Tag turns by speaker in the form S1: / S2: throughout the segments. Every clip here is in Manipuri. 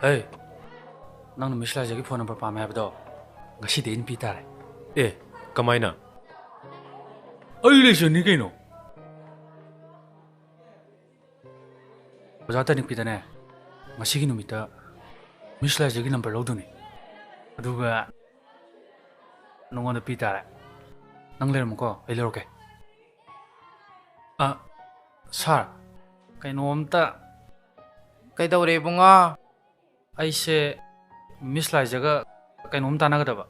S1: Hey, nang Miss Liza ki phone number pa mai habdo. Ngasi din pi tare.
S2: Kamaina?
S1: Ai relation ni kaino. Bajata ni pi tane. Ngasi ki numita Miss Liza ki number lo duni. Aduga nongonda pi tare. Nang leram ko ai leroke. Sir, kaino amta
S3: Kaidaure bunga.
S1: aise Miss Liza ga kaino amta nagadaba.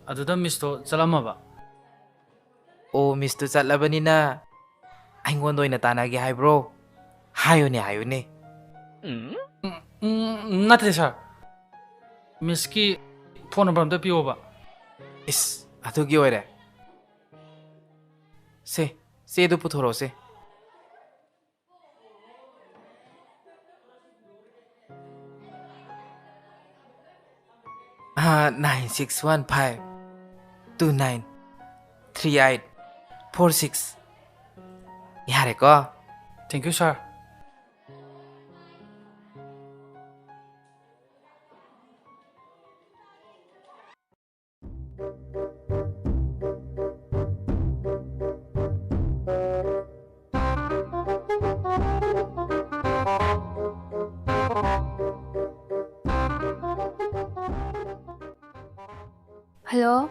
S1: Aduda Miss to chalamaba.
S3: O Miss tu chatlabanina. Aingondo ina tanagi hai bro. Hayone.
S1: Nate sir. Miss ki phone number amta piyo ba.
S3: Is adugi oire. Se du puthoro se. Ah, 9615293846. Yare ko.
S1: Thank you sir.
S4: Hello?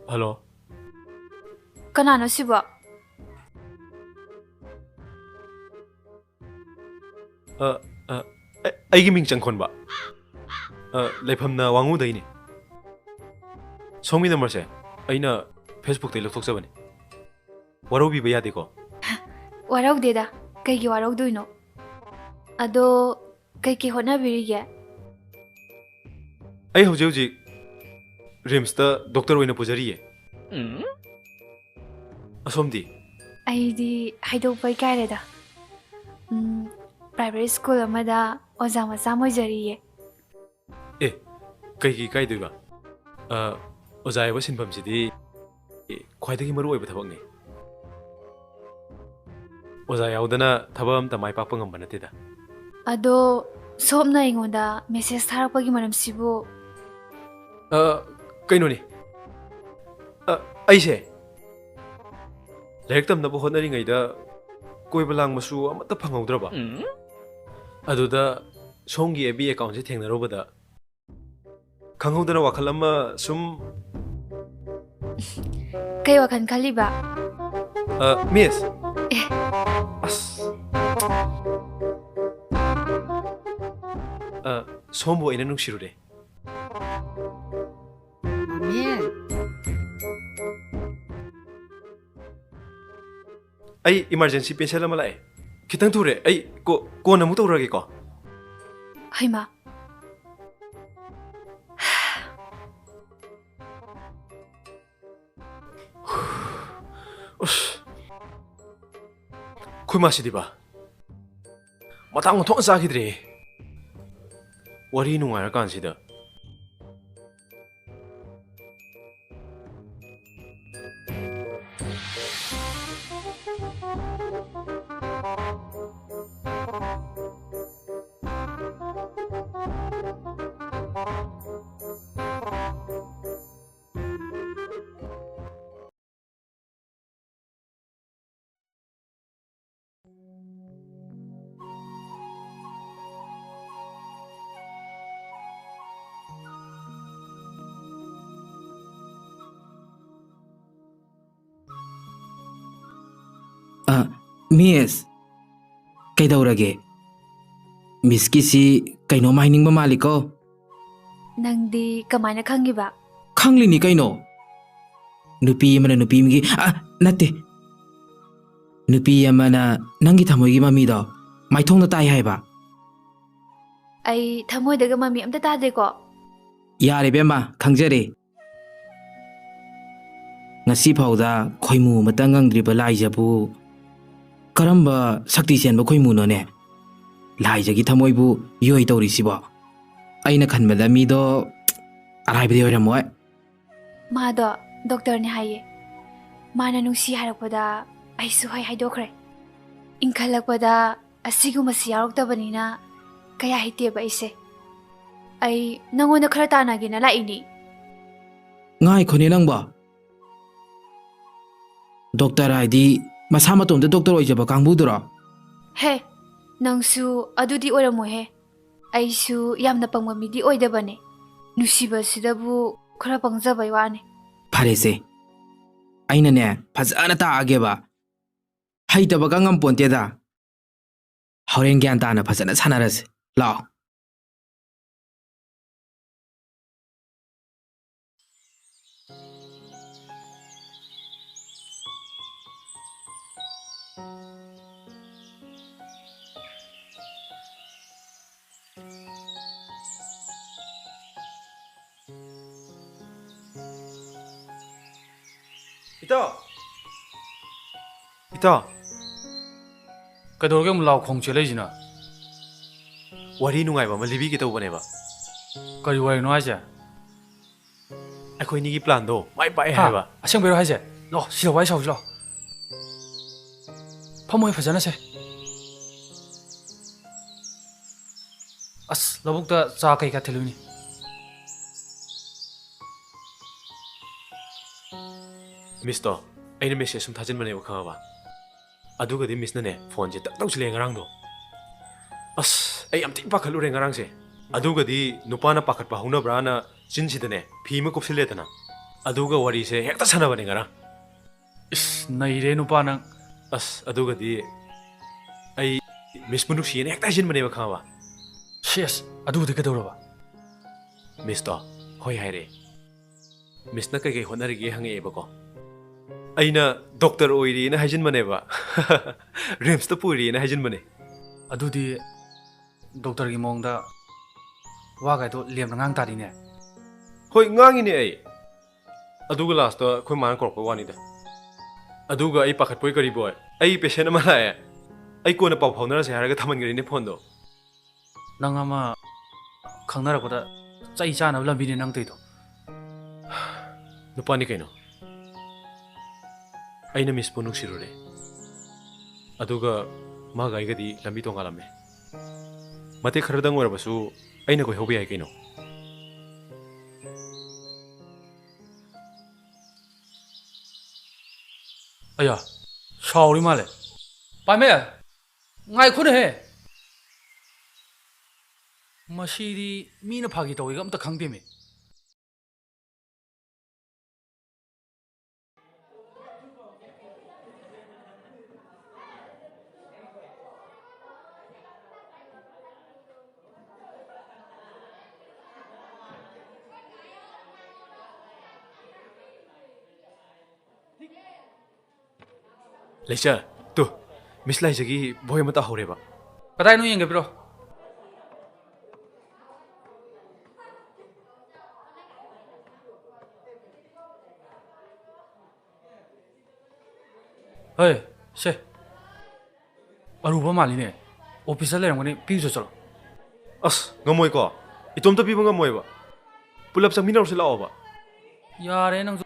S2: Hello?
S4: Kanano siba?
S2: Aigi ming changkhon ba? Laifamna wangu daini. Songmi number se aina Facebook tai lokthok sabani. Warobi ba yade ko?
S4: Warau deda. Kaigi warau duino. Ado kaigi hona birige.
S2: Ai hauji Rims ta doctor oina pujariye. Asomdi.
S4: Aidi haido pai kaireda. Private school amada oza macha moijariye.
S2: Kaigi kaidoiba. Ozai ba sinfam sidi khwaidagi maru oiba thabak ni. Ozai yaudana thabam ta mai pakpa ngam banate da.
S4: Ado somna ingoda message tharakpagi maram sibu.
S2: Kaino ni. Aise. Laik tamna bo honari ngai da koiba lang masu amata phangaudraba. Aduda songi AB account se thengna robada. Khanghaudana wakhal ama sum
S4: Kai wakan khaliba.
S2: Miss. Sombo ina nungshirure. Ai emergency patient ama lae. Khitang thure ai ko namu tawrage ko.
S4: Haima.
S2: Kuimasi diba. Matang thong sa khidre. Wari nungai kan sida.
S5: Miss, kaidaurage? Miss kisi kaino mining ba maliko?
S4: Nangdi kamaina khangiba.
S5: Khangli ni kaino? Nupi amana nupi migi natte. Nupi amana nangi thamoy gi mami do maithong na tai hai ba.
S4: Ai thamoy daga mami amta tade ko.
S5: Yare bema khangjare. Ngasi phauda khoimu matang ngdri ba laijabu. Karamba sakti sen ba khoimu no ne. Laijagi thamoy bu yoi tawri siba. Aina khanbada mi do arai bi oiramoy.
S4: Mado doctor ne haye. Mana nungsi harakpada aisu hai haidokre. Inkhalakpada asigu masi yaroktabanina kaya hite ba ise. ꯑꯩ ꯅꯪꯉꯣꯟꯗ ꯈꯔ ꯇꯥꯟꯅꯒꯦꯅ ꯂꯥꯛꯏꯅꯤ.
S5: ꯉꯥꯏꯈꯣꯅꯦ ꯅꯪꯕꯣ. ꯗꯣꯛꯇꯔ ꯍꯥꯏꯗꯤ ꯃꯁꯥ ꯃꯇꯣꯝꯇ ꯗꯣꯛꯇꯔ ꯑꯣꯏꯖꯕ ꯀꯥꯡꯕꯨꯗꯨꯔꯣ?
S4: ꯍꯦ, ꯅꯪꯁꯨ ꯑꯗꯨꯗꯤ ꯑꯣꯏꯔꯝꯃꯣꯏꯍꯦ. ꯑꯩꯁꯨ ꯌꯥꯝꯅ ꯄꯪꯕ ꯃꯤꯗꯤ ꯑꯣꯏꯗꯕꯅꯦ. ꯅꯨꯡꯁꯤꯕꯁꯤꯗꯕꯨ ꯈꯔ ꯄꯪꯖꯕꯩ ꯋꯥꯅꯦ.
S5: ꯐꯔꯦꯁꯦ. ꯑꯩꯅꯅꯦ ꯐꯖꯅ ꯇꯥꯛꯑꯒꯦꯕ. ꯍꯩꯇꯕꯒ ꯉꯝꯄꯣꯟꯇꯦꯗ. ꯍꯣꯔꯦꯟ ꯒ꯭ꯌꯥꯟ ꯇꯥꯅ ꯐꯖꯅ ꯁꯥꯟꯅꯔꯁꯤ. ꯂꯥꯛꯑꯣ.
S2: Ito! Ito!
S1: ꯀꯩꯗꯧꯔꯒꯦ ꯑꯃꯨꯛ ꯂꯥꯎ ꯈꯣꯡ ꯆꯦꯜꯂꯛꯏꯁꯤꯅ?
S2: ꯋꯥꯔꯤ ꯅꯨꯡꯉꯥꯏꯕ ꯑꯃ ꯂꯤꯕꯤꯒꯦ ꯇꯧꯕꯅꯦꯕ.
S1: ꯀꯔꯤ ꯋꯥꯔꯤꯅꯣ ꯍꯥꯏꯁꯦ?
S2: ꯑꯩꯈꯣꯏꯅꯤꯒꯤ ꯄ꯭ꯂꯥꯟꯗꯣ ꯃꯥꯏ ꯄꯥꯛꯑꯦ
S1: ꯍꯥ?
S2: ꯍꯥꯏꯕ.
S1: ꯑꯁꯦꯡꯕꯩꯔꯣ ꯍꯥꯏꯁꯦ? ꯂꯥꯛꯑꯣ ꯁꯤꯗ ꯋꯥꯔꯤ ꯁꯥꯎꯁꯤ ꯂꯥꯛꯑꯣ. ꯐꯝꯃꯣꯏ ꯐꯖꯅꯁꯦ. ꯑꯁ ꯂꯧꯕꯨꯛꯇ ꯆꯥ ꯀꯩꯀꯥ ꯊꯤꯜꯂꯨꯏꯅꯤ.
S2: ꯃꯤꯁꯇꯣ ꯑꯩꯅ ꯃꯦꯁꯦꯖ ꯁꯨꯝ ꯊꯥꯖꯤꯟꯕꯅꯦꯕ ꯈꯪꯉꯕ. ꯑꯗꯨꯒꯗꯤ ꯃꯤꯁꯅꯅꯦ ꯐꯣꯟꯁꯦ ꯇꯛ ꯇꯧꯁꯤꯜꯂꯛꯑꯦ ꯉꯔꯥꯡꯗꯣ. ꯑꯁ ꯑꯩ ꯌꯥꯝ ꯊꯤꯅ ꯄꯥꯈꯠꯂꯨꯔꯦ ꯉꯔꯥꯡꯁꯦ. ꯑꯗꯨꯒꯗꯤ ꯅꯨꯄꯥꯅ ꯄꯥꯈꯠꯄ ꯍꯧꯅꯕ꯭ꯔꯥꯅ ꯆꯤꯟꯁꯤꯗꯅꯦ ꯐꯤ ꯑꯃ ꯀꯨꯞꯁꯤꯜꯂꯦꯗꯅ. ꯑꯗꯨꯒ ꯋꯥꯔꯤꯁꯦ ꯍꯦꯛꯇ ꯁꯥꯟꯅꯕꯅꯦ ꯉꯔꯥꯡ.
S1: ꯏꯁ ꯅꯩꯔꯦ ꯅꯨꯄꯥ ꯅꯪ.
S2: ꯑꯁ ꯑꯗꯨꯒꯗꯤ ꯑꯩ ꯃꯤꯁꯄꯨ ꯅꯨꯡꯁꯤꯌꯦꯅ ꯍꯦꯛꯇ ꯍꯥꯏꯖꯤꯟꯕꯅꯦꯕ ꯈꯪꯉꯕ.
S1: ꯁꯦꯁ ꯑꯗꯨꯕꯨꯗꯤ ꯀꯩꯗꯧꯔꯕ?
S2: ꯃꯤꯁꯇꯣ ꯍꯣꯏ ꯍꯥꯏꯔꯦ. ꯃꯤꯁꯅ ꯀꯩꯀꯩ ꯍꯣꯠꯅꯔꯤꯒꯦ ꯍꯪꯉꯛꯑꯦꯕꯀꯣ. ꯑꯩꯅ ꯗꯣꯛꯇꯔ ꯑꯣꯏꯔꯤꯅ ꯍꯥꯏꯖꯤꯟꯕꯅꯦꯕ. ꯔꯤꯝꯁꯇ ꯄꯨꯔꯤꯅ ꯍꯥꯏꯖꯤꯟꯕꯅꯦ.
S1: ꯑꯗꯨꯗꯤ ꯗꯣꯛꯇꯔꯒꯤ ꯃꯑꯣꯡꯗ ꯋꯥꯒꯥꯏꯗꯣ ꯂꯦꯝꯅ ꯉꯥꯡ ꯇꯥꯔꯤꯅꯦ.
S2: ꯍꯣꯏ ꯉꯥꯡꯉꯤꯅꯦ ꯑꯩ. ꯑꯗꯨꯒ ꯂꯥꯁꯇ ꯑꯩꯈꯣꯏ ꯃꯥꯅ ꯀꯧꯔꯛꯄ ꯋꯥꯅꯤꯗ. ꯑꯗꯨꯒ ꯑꯩ ꯄꯥꯈꯠꯄꯣꯏ ꯀꯔꯤꯕꯣꯏ ꯑꯩ ꯄꯦꯁꯦꯟ ꯑꯃ ꯂꯥꯛꯑꯦ. ꯑꯩ ꯀꯣꯟꯅ ꯄꯥꯎ ꯐꯥꯎꯅꯔꯁꯦ ꯍꯥꯏꯔꯒ ꯊꯝꯍꯟꯈ꯭ꯔꯦꯅꯦ ꯐꯣꯟꯗꯣ.
S1: ꯅꯪ ꯑꯃ ꯈꯪꯅꯔꯛꯄꯗ ꯆꯩ ꯆꯥꯅꯕ ꯂꯝꯕꯤꯅꯦ ꯅꯪ ꯇꯧꯏꯗꯣ.
S2: ꯅꯨꯄꯥꯅꯤ ꯀꯩꯅꯣ. ꯑꯩꯅ ꯃꯤꯁꯄꯨ ꯅꯨꯡꯁꯤꯔꯨꯔꯦ. ꯑꯗꯨꯒ ꯃꯥꯒ ꯑꯩꯒꯗꯤ ꯂꯝꯕꯤ ꯇꯣꯡꯉꯥꯜꯂꯝꯃꯦ. ꯃꯇꯦꯛ ꯈꯔꯗꯪ ꯑꯣꯏꯔꯕꯁꯨ ꯑꯩꯅ ꯀꯣꯏꯍꯧꯕ ꯌꯥꯏ ꯀꯩꯅꯣ.
S1: ꯑꯌꯥ ꯁꯥꯎꯔꯤ ꯃꯥꯜꯂꯦ. ꯄꯥꯝꯃꯦ ꯉꯥꯏꯈꯣꯅꯦꯍꯦ. ꯃꯁꯤꯗꯤ ꯃꯤꯅ ꯐꯥꯒꯤ ꯇꯧꯋꯤꯒ ꯑꯝꯇ ꯈꯪꯗꯦꯃꯤ.
S2: ꯂꯩꯆꯥ ꯇꯨ ꯃꯤꯁ ꯂꯥꯏꯖꯒꯤ ꯕꯣꯏ ꯑꯃ ꯇꯥꯍꯧꯔꯦꯕ.
S1: ꯀꯗꯥꯏꯅꯣ ꯌꯦꯡꯒꯦ ꯄꯤꯔꯣ. ꯍꯣꯏ ꯁꯦ ꯑꯔꯨꯕ ꯃꯥꯜꯂꯤꯅꯦ. ꯑꯣꯐꯤꯁꯇ ꯂꯩꯔꯝꯒꯅꯤ ꯄꯤꯔꯨꯆꯣ ꯆꯠꯂꯣ.
S2: ꯑꯁ ꯉꯝꯃꯣꯏꯀꯣ. ꯏꯇꯣꯝꯇ ꯄꯤꯕ ꯉꯝꯃꯣꯏꯕ. ꯄꯨꯂꯞ ꯆꯪꯃꯤꯟꯅꯔꯨꯁꯤ ꯂꯥꯛꯑꯣꯕ.
S1: ꯌꯥꯔꯦ ꯅꯪꯁꯨ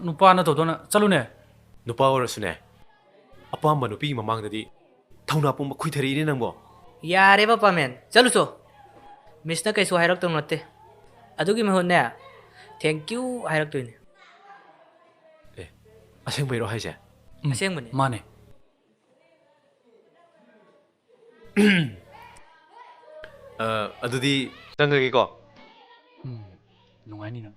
S1: ꯅꯨꯄꯥ ꯅꯠꯇꯧꯗꯅ ꯆꯠꯂꯨꯅꯦ.
S2: ꯅꯨꯄꯥ ꯑꯣꯏꯔꯁꯨꯅꯦ ꯑꯄꯥꯝꯕ ꯅꯨꯄꯤꯒꯤ ꯃꯃꯥꯡꯗꯗꯤ ꯊꯧꯅꯥ ꯄꯨꯡꯕ ꯈꯨꯏꯊꯔꯛꯏꯅꯦ ꯅꯪꯕꯣ.
S3: ꯌꯥꯔꯦꯕ ꯄꯥꯃꯦꯟ ꯆꯠꯂꯨꯆꯣ. ꯃꯤꯁꯅ ꯀꯩꯁꯨ ꯍꯥꯏꯔꯛꯇꯧ ꯅꯠꯇꯦ. ꯑꯗꯨꯒꯤ ꯃꯍꯨꯠꯅꯦ ꯊꯦꯡꯀ꯭ꯌꯨ ꯍꯥꯏꯔꯛꯇꯣꯏꯅꯦ.
S2: ꯑꯦ ꯑꯁꯦꯡꯕꯩꯔꯣ ꯍꯥꯏꯁꯦ?
S3: ꯑꯁꯦꯡꯕꯅꯦ.
S1: ꯃꯥꯅꯦ.
S2: ꯑꯗꯨꯗꯤ ꯆꯪꯉꯒꯦꯀꯣ.
S1: ꯅꯨꯡꯉꯥꯏꯅꯤ ꯅꯪ.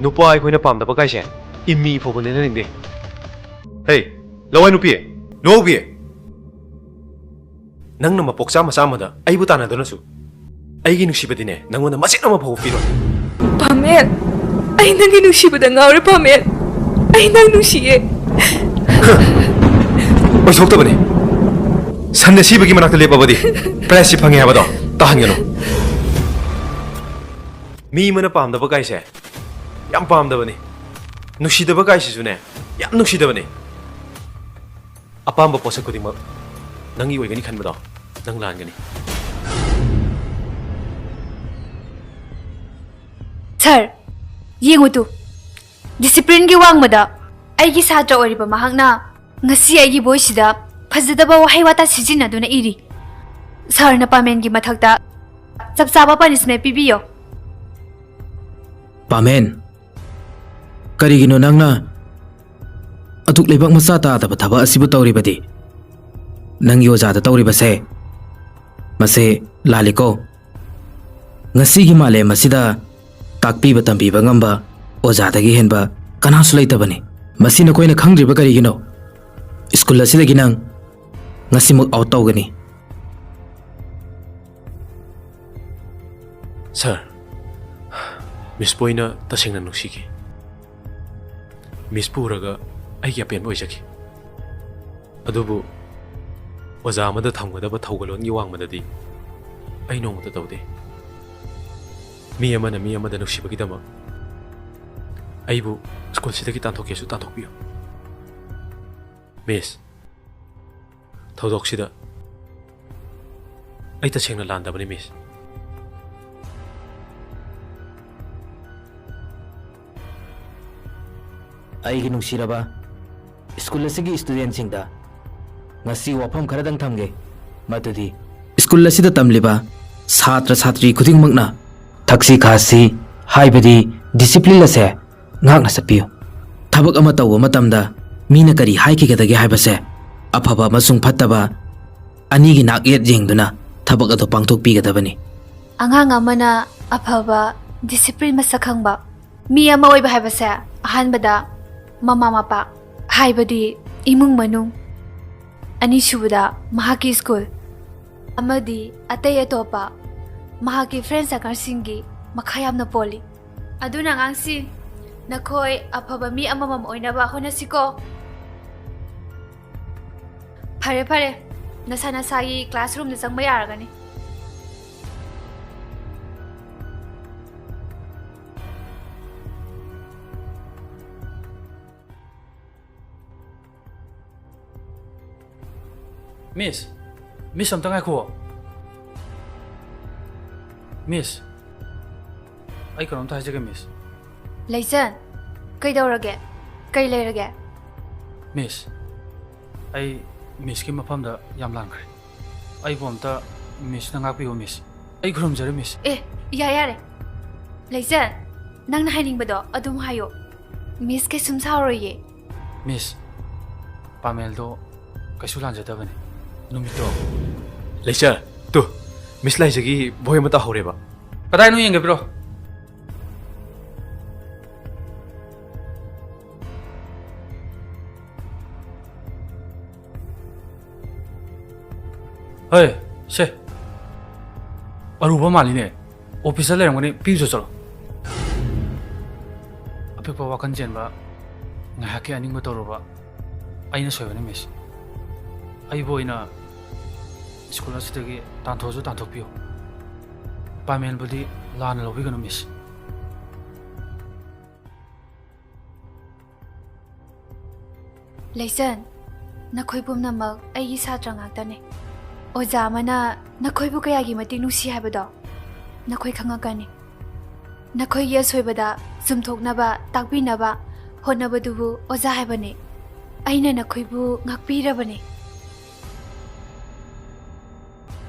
S2: ꯅꯨꯄꯥ ꯑꯩꯈꯣꯏꯅ ꯄꯥꯝꯗꯕ ꯀꯥꯏꯁꯦ ꯏꯝꯃꯤ ꯐꯥꯎꯕ ꯅꯦꯅꯅꯤꯡꯗꯦ. ꯍꯦ ꯂꯋꯥꯏ ꯅꯨꯄꯤ ꯂꯨꯍꯧꯕꯤ. ꯅꯪꯅ ꯃꯄꯣꯛ ꯆꯥꯝꯃ ꯆꯥꯝꯃꯗ ꯑꯩꯕꯨ ꯇꯥꯟꯅꯗꯨꯅꯁꯨ ꯑꯩꯒꯤ ꯅꯨꯡꯁꯤꯕꯗꯤꯅꯦ ꯅꯪꯉꯣꯟꯗ ꯃꯆꯦꯠ ꯑꯃ ꯐꯥꯎꯕ ꯄꯤꯔꯣꯏ.
S6: ꯄꯥꯃꯦꯟ ꯑꯩ ꯅꯪꯒꯤ ꯅꯨꯡꯁꯤꯕꯗ ꯉꯥꯎꯔꯦ ꯄꯥꯃꯦꯟ. ꯑꯩ ꯅꯪ ꯅꯨꯡꯁꯤꯌꯦ.
S2: ꯑꯣꯏꯊꯣꯛꯇꯕꯅꯤ. ꯁꯟꯅ ꯁꯤꯕꯒꯤ ꯃꯅꯥꯛꯇ ꯂꯦꯞꯄꯕꯗꯤ ꯄ꯭ꯔꯥꯏꯖꯁꯤ ꯐꯪꯉꯦ ꯍꯥꯏꯕꯗꯣ ꯇꯥꯍꯟꯒꯅꯨ. ꯃꯤ ꯑꯃꯅ ꯄꯥꯝꯗꯕ ꯀꯥꯏꯁꯦ ꯌꯥꯝ ꯄꯥꯝꯗꯕꯅꯤ. ꯅꯨꯡꯁꯤꯗꯕ ꯀꯥꯏꯁꯤꯁꯨꯅꯦ ꯌꯥꯝ ꯅꯨꯡꯁꯤꯗꯕꯅꯤ. ꯑꯄꯥꯝꯕ ꯄꯣꯠꯁꯛ ꯈꯨꯗꯤꯡꯃꯛ ꯅꯪꯒꯤ ꯑꯣꯏꯒꯅꯤ ꯈꯟꯕꯗꯣ ꯅꯪ ꯂꯥꯟꯒꯅꯤ.
S4: Sir, yengutu. Discipline gi wangmada aigi satra oriba mahakna ngasi aigi voice da phajadaba wahai wata sijinaduna iri. Sir na pamen gi mathakta chapchaba punishment pibiyo.
S5: Pamen karigino nangna atuk lebak masa ta ta thaba asibu tawribadi nang yoja da tawribase mase laliko ngasi gi male masida takpi batambi bangamba oja dagi henba kanasu leitabani masina koina khangdriba karigino school asida ginang ngasi muk out tawgani
S2: Sir, Miss Poina tasengna nuksigi. Miss Puraga aigi apen oijaki. Adubu oja amada thamgadaba thaugalon gi wangmadadi ai nongmata tawde. Mi amada nuksibagidama aibu school sidagi tanthokesu tanthokpiyo. Miss, thaudoksida ai tasengna landabani Miss.
S5: ꯑꯩꯒꯤ ꯅꯨꯡꯁꯤꯔꯕ ꯁ꯭ꯀꯨꯜ ꯑꯁꯤꯒꯤ ꯁ꯭ꯇꯨꯗꯦꯟꯠꯁꯤꯡꯗ ꯉꯁꯤ ꯋꯥꯐꯝ ꯈꯔꯗꯪ ꯊꯝꯒꯦ ꯃꯗꯨꯗꯤ ꯁ꯭ꯀꯨꯜ ꯑꯁꯤꯗ ꯇꯝꯂꯤꯕ ꯁꯥꯇ꯭ꯔ ꯁꯥꯇ꯭ꯔꯤ ꯈꯨꯗꯤꯡꯃꯛꯅ ꯊꯛꯁꯤ ꯈꯥꯁꯤ ꯍꯥꯏꯕꯗꯤ ꯗꯤꯁꯤꯄ꯭ꯂꯤꯟ ꯑꯁꯦ ꯉꯥꯛꯅ ꯆꯠꯄꯤꯌꯨ ꯊꯕꯛ ꯑꯃ ꯇꯧꯕ ꯃꯇꯝꯗ ꯃꯤꯅ ꯀꯔꯤ ꯍꯥꯏꯈꯤꯒꯗꯒꯦ ꯍꯥꯏꯕꯁꯦ ꯑꯐꯕ ꯑꯃꯁꯨꯡ ꯐꯠꯇꯕ ꯑꯅꯤꯒꯤ ꯅꯥꯛꯌꯦꯠ ꯌꯦꯡꯗꯨꯅ ꯊꯕꯛ ꯑꯗꯨ ꯄꯥꯡꯊꯣꯛꯄꯤꯒꯗꯕꯅꯤ
S4: Angang amana afaba discipline masak khangba mi ama oiba haibase ahanbada mama mapa haibadi imung manung ani subada mahaki school amadi atay atopa mahaki friends sakar singi makhayamna poli aduna ngangsi nakhoi afaba mi amamam oinaba honasiko phare phare nasana sai classroom da sangba yaragani
S1: Miss amta ngai ko. Miss. Ai kanom ta haje Miss.
S4: Laisan kai daurage kai leirage
S1: Miss. Ai Miss ki mafam da yam lang khre. Ai bomta Miss na ngak pi Miss. Ai khrum jare Miss.
S4: yare Laisan nang na haining bado adum hayo Miss ke sum saroye
S1: Miss. Pamel do kaisulan jata bane. Numito.
S2: Leisha, tu Miss Laijagi boy mata horeba.
S1: Kadai no yenge bro. Hey, se. Aruba mali ne. Officer le ngani pi jo chalo. Ape pa wakan jen ba. Ngahake aning ma toroba. Aina soyone Miss. Ai boina school asitagi tanthoju tanthokpiyo. Pamen budi lana lobigano Miss.
S4: Laisan nakhoi pum namak aigi satra ngaktane oja mana nakhoi bu kaya gi mati nusi habado nakhoi khangakani nakhoi ye soibada sumthoknaba takpinaba honabadubu oja habane aina nakhoi bu ngakpirabane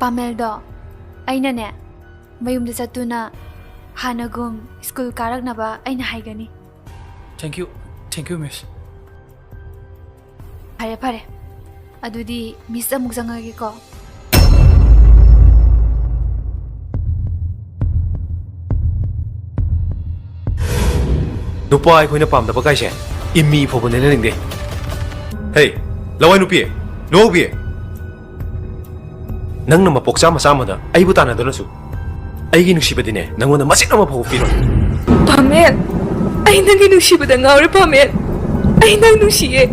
S4: Pamel do aina ne mayum da satuna hanagum school karaknaba aina haigani
S1: Thank you Miss.
S4: Pare pare adudi Miss amuk jangagi ko
S2: Nupa ai khoina pam da ba kai se immi phobone le ning de. Hey, lawai nupi, no bi. Nang na mapoksa masama da ai bu tana da nasu. Ai gi nuksibadi ne nangona masit na mapho piro.
S6: Pamel, ay nang inusibada ngaure Pamel. Ay nang nusiye.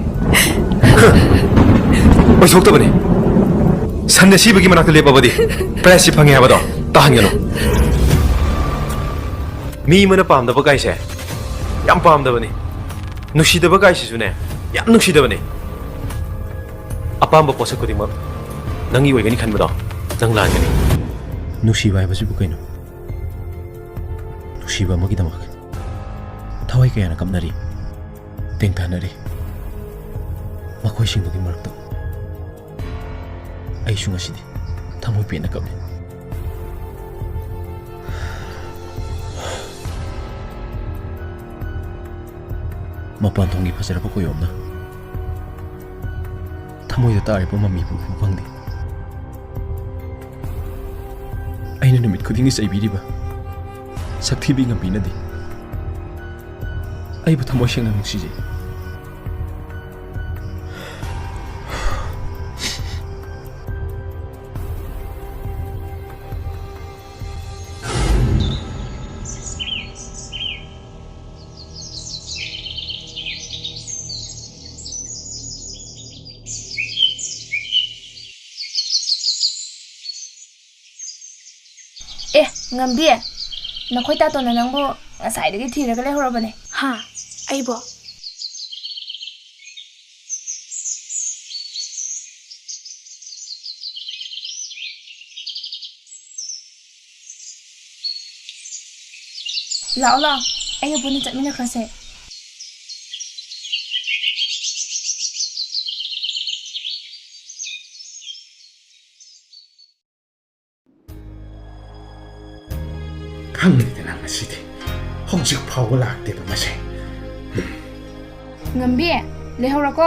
S2: Oi sokta bane. Sanne sibagi manak le babadi. Press si phange habado. Tahan gano. Mi mana pam da ba kai se. Yam pam da bane. Nuksida ba kai si sune. Yam nuksida bane. Apam ba posa kodi ma. Nangi wai gani khan bado. Nang lan gani. Nuksiba hai basi bu kaino. Nuksiba magi damak. ꯊꯋꯥꯏ ꯀꯌꯥꯅ ꯀꯞꯅꯔꯤ ꯇꯦꯡꯊꯥꯅꯔꯤ ꯃꯈꯣꯏꯁꯤꯡꯗꯨꯒꯤ ꯃꯔꯛꯇ ꯑꯩꯁꯨ ꯉꯁꯤꯗꯤ ꯊꯃꯣꯏ ꯄꯦꯟꯅ ꯀꯞꯂꯤ ꯃꯄꯥꯟ ꯊꯣꯡꯒꯤ ꯐꯖꯔꯕ ꯀꯣꯌꯣꯝꯅ ꯊꯃꯣꯏꯗ ꯇꯥꯔꯤꯕ ꯃꯃꯤꯕꯨ ꯎꯕ ꯐꯪꯗꯦ ꯑꯩꯅ ꯅꯨꯃꯤꯠ ꯈꯨꯗꯤꯡꯒꯤ ꯆꯩꯕꯤꯔꯤꯕ ꯁꯛꯊꯤꯕꯤ ꯉꯝꯕꯤꯅꯗꯤ ꯑꯩꯕꯨ ꯊꯃꯣꯏ ꯁꯦꯡꯅ ꯅꯨꯡꯁꯤꯖꯩ
S6: ꯉꯝꯕꯤ ꯅꯈꯣꯏ ꯇꯥꯇꯣꯟꯅ ꯅꯪꯕꯨ ꯉꯁꯥꯏꯗꯒꯤ ꯊꯤꯔꯒ ꯂꯩꯍꯧꯔꯕꯅꯦ
S4: ꯍꯥ ꯑꯩꯕꯣ
S6: ꯂꯥꯛꯑꯣ ꯂꯥꯛꯑꯣ ꯑꯩꯒ ꯄꯨꯟꯅ ꯆꯠꯃꯤꯟꯅꯈ꯭ꯔꯁꯦ
S7: ꯈꯪꯗꯦꯗꯅ ꯉꯁꯤꯗꯤ ꯍꯧꯖꯤꯛ ꯐꯥꯎꯕ ꯂꯥꯛꯇꯦꯕ ꯃꯁꯦ
S6: ꯉꯝꯕꯤ ꯂꯩꯍꯧꯔꯀꯣ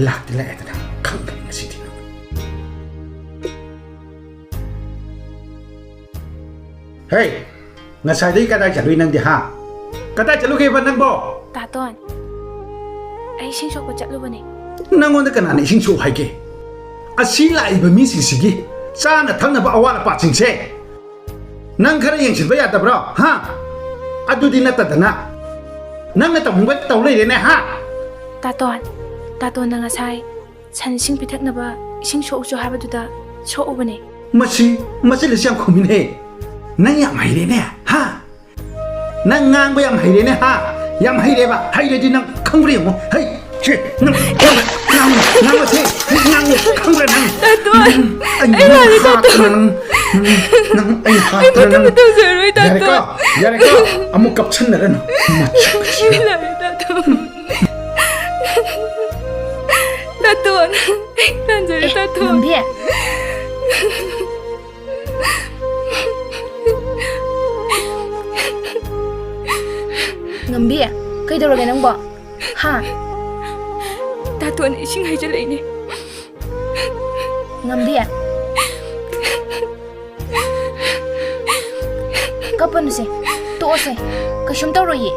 S7: ꯂꯥꯛꯇꯤ ꯂꯥꯛꯑꯦꯗꯅ ꯈꯪꯗꯕ ꯉꯁꯤꯗꯤ ꯍꯦ ꯉꯁꯥꯏꯗꯒꯤ ꯀꯗꯥꯏ ꯆꯠꯂꯨꯏ ꯅꯪꯗꯤ ꯍꯥ ꯀꯗꯥꯏ ꯆꯠꯂꯨꯒꯦꯕ ꯅꯪꯕꯣ
S4: ꯇꯥꯇꯣꯟ ꯑꯩ ꯏꯁꯤꯡ ꯁꯣꯛꯄ ꯆꯠꯂꯨꯕꯅꯦ
S7: ꯅꯪꯉꯣꯟꯗ ꯀꯅꯥꯅ ꯏꯁꯤꯡ ꯁꯣꯛ ꯍꯥꯏꯒꯦ ꯑꯁꯤ ꯂꯥꯛꯏꯕ ꯃꯤꯁꯤꯡꯁꯤꯒꯤ ꯆꯥꯅ ꯊꯛꯅꯕ ꯑꯋꯥꯠ ꯑꯄꯥꯁꯤꯡꯁꯦ ꯅꯪ ꯈꯔ ꯌꯦꯡꯁꯤꯟꯕ ꯌꯥꯗꯕ꯭ꯔꯣ ꯍꯥ ꯑꯗꯨꯗꯤ ꯅꯠꯇꯗꯅ ꯅꯪꯅ ꯇꯧꯅꯤꯡꯕ ꯇꯧ ꯂꯩꯔꯦꯅꯦ ꯍꯥ
S4: ꯇꯥꯇꯣꯟꯅ ꯉꯁꯥꯏ ꯁꯟ ꯏꯁꯤꯡ ꯄꯤꯊꯛꯅꯕ ꯏꯁꯤꯡ ꯁꯣꯛꯎꯁꯨ ꯍꯥꯏꯕꯗꯨꯗ ꯁꯣꯛꯎꯕꯅꯦ
S7: ꯃꯆꯤꯜꯂꯁꯨ ꯌꯥꯝ ꯈꯨꯝꯃꯤꯅꯦ ꯅꯪ ꯌꯥꯝ ꯍꯩꯔꯦꯅꯦ ꯍꯥ ꯅꯪ ꯉꯥꯡꯕ ꯌꯥꯝ ꯍꯩꯔꯦꯅꯦ ꯍꯥ ꯌꯥꯝ ꯍꯩꯔꯦꯕ ꯍꯩꯔꯗꯤ ꯅꯪ ꯈꯪꯕ꯭ꯔ ꯌꯦꯡꯉꯣ ꯍꯩ ꯁꯦ ꯅꯪ ꯉꯥꯡꯕꯁꯦ ꯉꯥꯡꯉꯨ ꯈꯪꯕ꯭ꯔ ꯅꯪ ꯑꯩ ꯍꯥꯠꯇꯅ ꯅꯪ ꯌꯥꯔꯦꯀꯣ ꯑꯃꯨꯛ ꯀꯞꯁꯟꯅꯔꯅꯨ
S6: ꯇꯥꯇꯣꯟ ꯇꯥꯟꯖꯔꯦ ꯇꯥꯇꯣꯟ ꯉꯝꯕꯤ ꯉꯝꯕꯤ ꯀꯩꯗꯧꯔꯒꯦ ꯅꯪꯕꯣ ꯍꯥ ꯇꯥꯇꯣꯟ ꯏꯁꯤꯡ ꯍꯩꯖꯤꯜꯂꯛꯏꯅꯦ
S8: ꯉꯝꯗꯦ ꯀꯞꯄꯅꯨꯁꯦ ꯇꯣꯛꯑꯁꯦ ꯀꯩꯁꯨꯝ ꯇꯧꯔꯣꯏꯌꯦ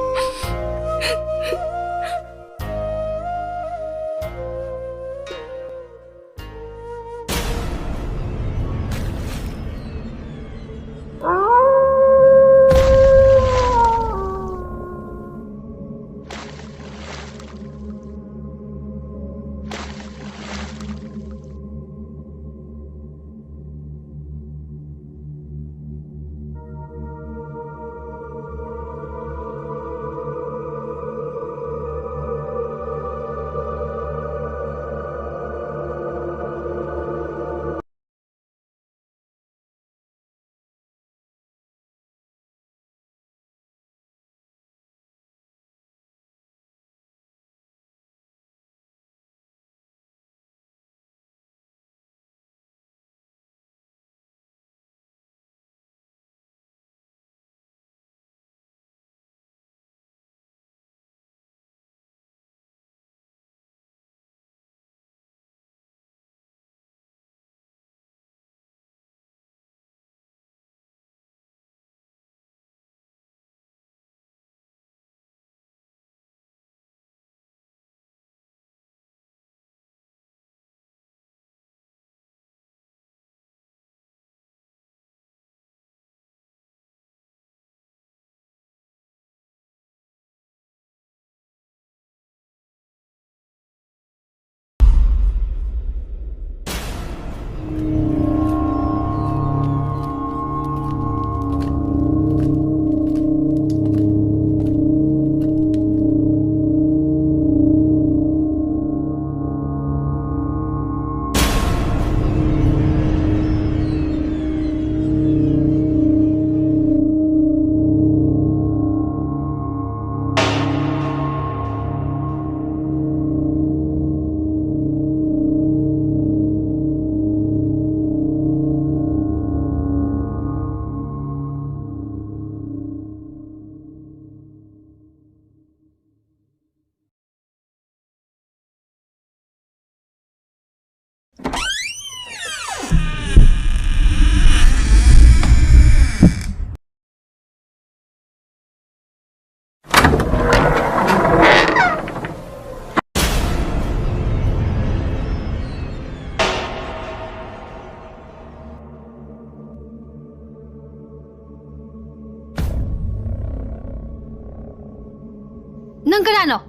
S4: Nang kanano?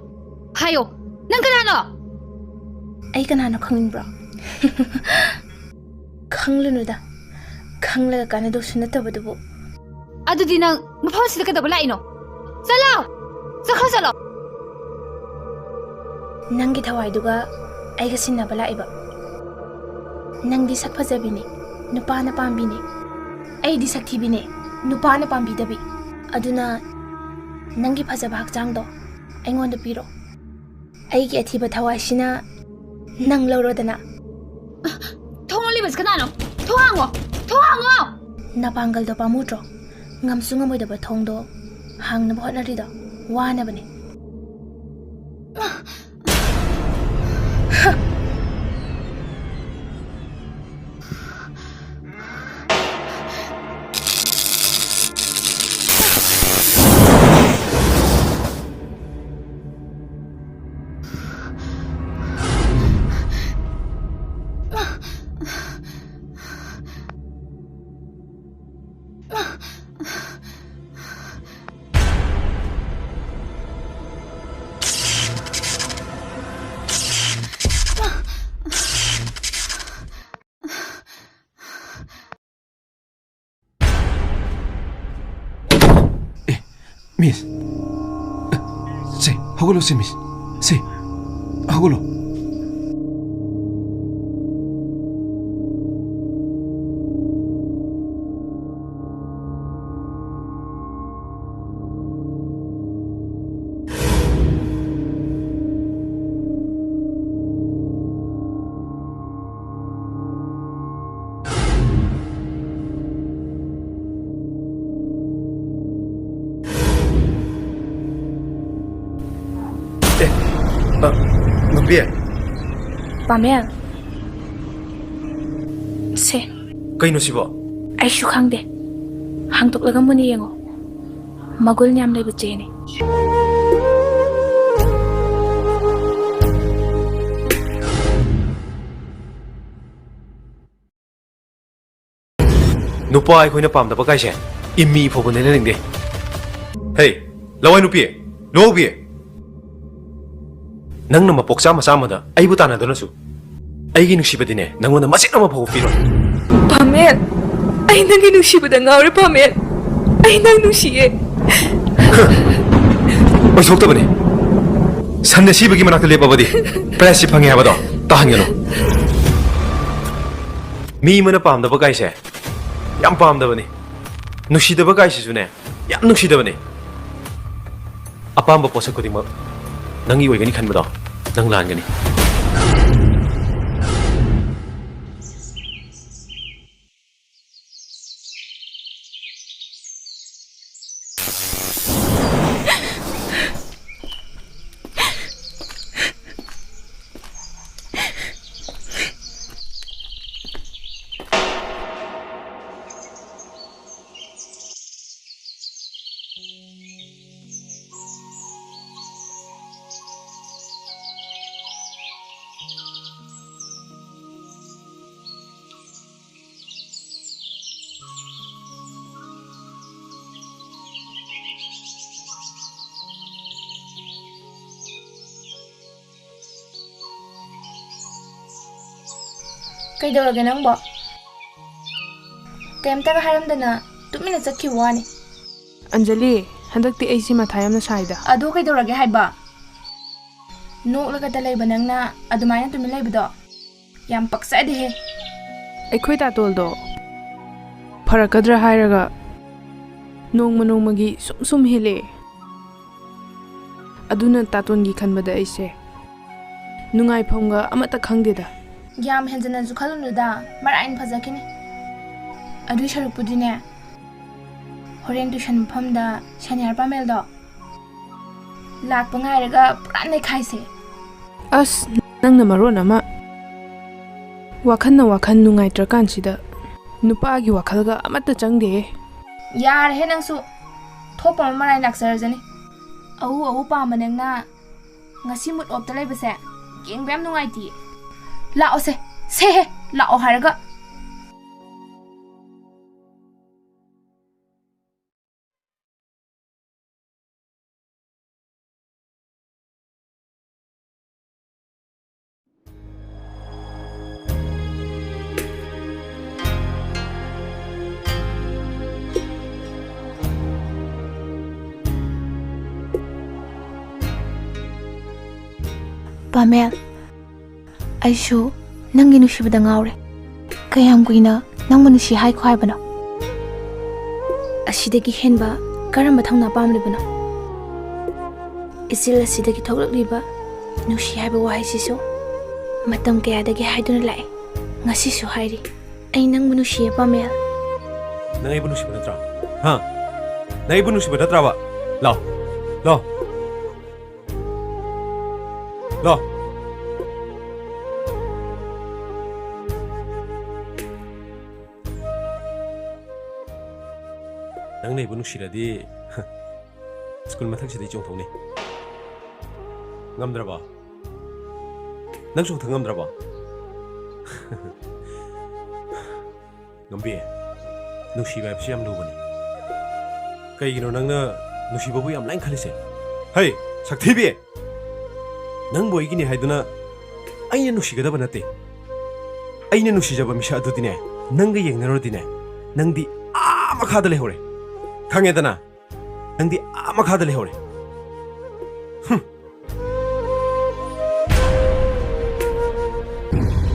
S4: Hayo, nang kanano?
S8: Ay kanano khangningbro? Khanglunuda. Khanglaga kanado sunatabadubu.
S4: Adudi nang mafam sida kadaba laino. Chalo! Sakha chalo!
S8: Nangi thawaiduga aiga sinnaba laiba. Nangdi sak fajabini, nupana pambini. Aidi sak thibini, nupana pambidabi. Aduna nangi fajaba hakchangdo aingonda piro. Aigi athiba thawai sina nang laurodana.
S4: Thongoli bas kanano? Thohango! Thohango!
S8: Napangal do pamutro. Ngamsunga moidaba thongdo hangnaba hotnarido wanabani.
S2: Miss. Sí, hágalo, sí, Miss. Sí, hágalo. Nupi,
S8: Pamel. Se.
S2: kay no sibo?
S8: Ay shu khangde. Hangtok laga muni yengo. Magul nyam lay butche ni.
S2: Nupa ay ko'y napam da ba kay siya? Imi po ba nila ningde? Hey, laway nupi, lobi. Nang na mapoksa masama da, ay buta na doon na su. Ay ginusiba din nang wana masin na mapakupiro.
S6: Pamel! Ay nang ginusiba nga rin, Pamel! Ay nang nusiye!
S2: Ay, sokta ba ni? San na siba gimanak talipa ba di? Presi pangya ba do? Tahan yun o. Mi mo na pam da ba kay siya? Yang pam da ba ni? Nusida ba kay siya su ne? Yang nusida ba ni? Apam ba po sa kuting mo? Nang iway gani kan ba do? Nang laan gani.
S8: Kaidaurage nangbo? Kaimtaga haramdana tumina chakhiwa wani.
S6: Anjali, handakti ay si matha yamna saida.
S8: Adu kaidaurage haiba? Noklaga da laiba nangna adumaina tumin laibado. Yam paksade he.
S6: Aikhoi tatoldo farakadra hairaga nongma nongmagi sum hile. Aduna tatongi khanbada aise nungai phomga amata khangdeda.
S8: Yam henjana zu khalunuda marain phajakini. Adu sharupudine. Horen tuition phamda senior Pamel do. Lakpa ngairaga pura khaise.
S6: As nangna maron ama wakhan nungai trakan sida nupa gi wakhalga amata changde.
S8: Yar he nangsu thopa marain laksarjani. Au pama nangna ngasi mut op ta laibase king bem nungai ti. Lao se he lao haraga Pamel, aishu nangi nushibada ngaure. Kayam kuina nang manushi hai khwai bana. Asidagi henba karamba thangna pamlibana. Isil asidagi thoglakliba nushi haiba wahai sisu matam kayadagi haiduna lai. Ngasisu hairi. Ai nang manushi Pamel.
S2: Nang ibu nusi benetra. Ha? Nang ibu nusi benetra ba? Lo. Lo. Lo. Nang ibu nusi ladi. School mathak sida ichong thong ni. Ngamdra ba? Nang chung thang ngamdra ba? Ngambi. Nusi ba siam lu bani. Kay gino nang na nusi babu yam lain khali se. Hey, sakthi bi. Nang boy gini haiduna ayna nusi gada banate. Ayna nusi jaba misha adu dine. Nang ga yeng naro dine. Nang di ama khada le hore. Khange dana. Nang di ama khada le hore.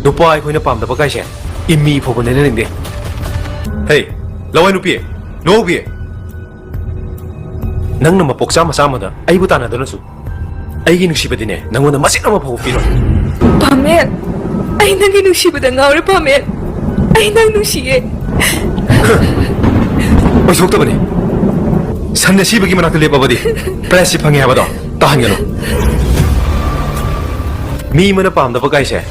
S2: Nupa ai khoina pam da ba kai se. Imi pho bane ne de. Hey, lawai nupi. No bi. Nang na mapok sama da ay buta na doon su. Ay ginusiba din eh. Nang una masin na mapapupiro.
S6: Pamel, ay nang inusiba da ngaure Pamel. Ay nang nusiye.
S2: Ay sokta ba ni? San na siba gimana tuloy pa ba di? Presi pangi haba do. Tahan gano. Mi mana pam da ba guys eh.